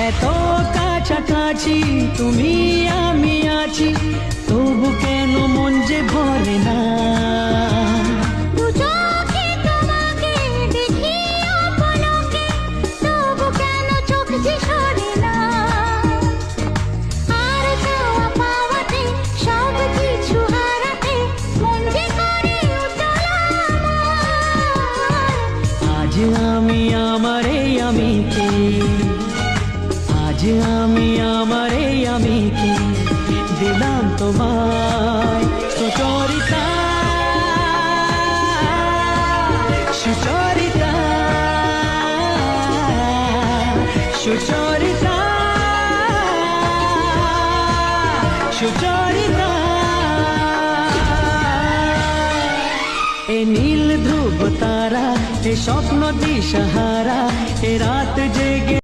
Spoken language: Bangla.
এত কাছাকাছি তুমি আমি আছি, তবু কেন মন যে ভরে না। আজ আমি আমারে আমিকে, আজ আমি আমারে আমিকে দিলাম তোমায় সুচরিতা, সুচরিতা, সুচরিতা, সুচরিতা। এ নীল ধ্রুব তারা, এ স্বপ্ন দিশাহারা, এ রাত জেগে